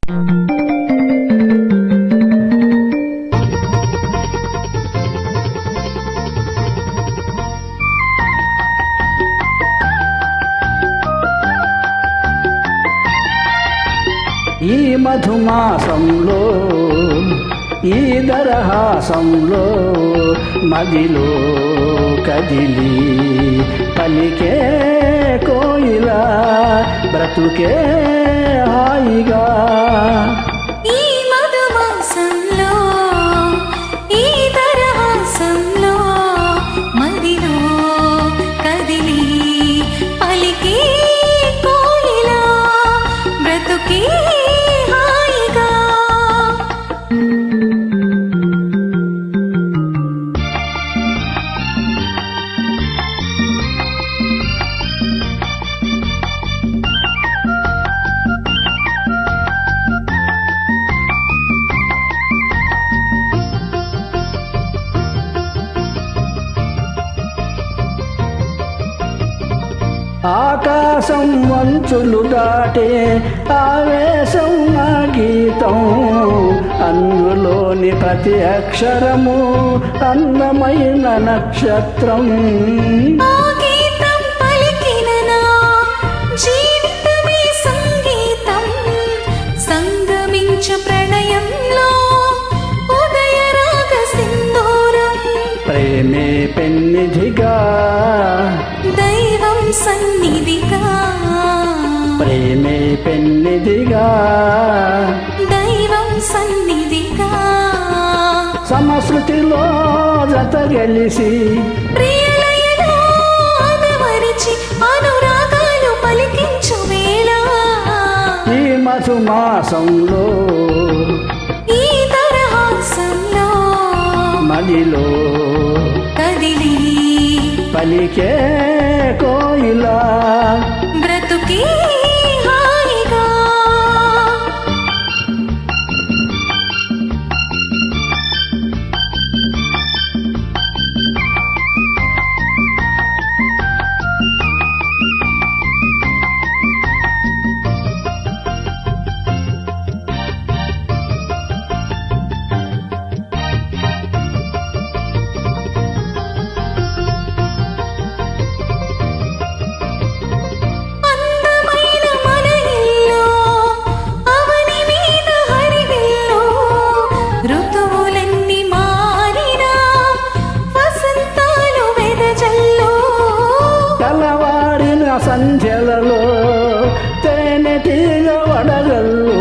ఈ మధుమాసంలో ఈ దరహాసంలో మదిలో కదిలి పలికే కోయిలా బ్రతుకే హాయిగా. ఈ మధుమాసంలో ఈ దరహాసంలో మదిలో కదిలి పలికే కోయిలా బ్రతుకే హాయిగా. ఆకాశం వంచులు దాటే ఆవేశం నా గీతం, అందులోని ప్రతి అక్షరము అందమైన నక్షత్రం. ఆ గీతం పలికిన నా జీవితమే సంగీతం, సంగమించు ప్రణయంలో ఉదయ రాగ సింధూరం. ప్రేమే పెన్నిధిగా దైవం సన్నిధిగా, ప్రేమే పెన్నిధిగా దైవం సన్నిధిగా. సమశృతిలో జత గెలిసి ప్రియలయలో ఆదమరిచి అనురాగాలు పలికించు వేళ. ఈ మధుమాసంలో ఈ దరహాసంలో మదిలో కదిలి పలికే కోయిలా బ్రతుకే హాయిగా. సంధ్యలలో తేనెటీగ వడగళ్ళు,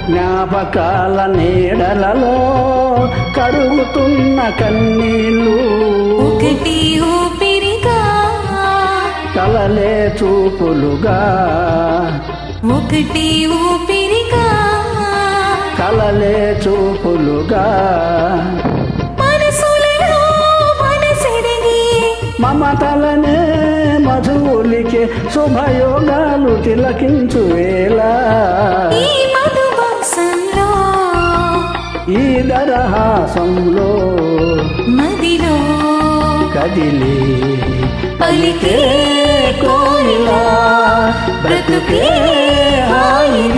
జ్ఞాపకాల నీడలలో కరుగుతున్న కన్నీళ్ళు. ఒకటి ఊపిరిగా కలలే చూపులుగా, ఒకటి ఊపిరిగా కలలే చూపులుగా. మనసులలో మనసెరిగి మమతలనే మధువులికే శుభయోగాలు తిలకించు వేళ. ఈ మధుమాసంలో ఈ దరహాసంలో మదిలో కదిలి పలికే కోయిలా బ్రతుకే హాయి.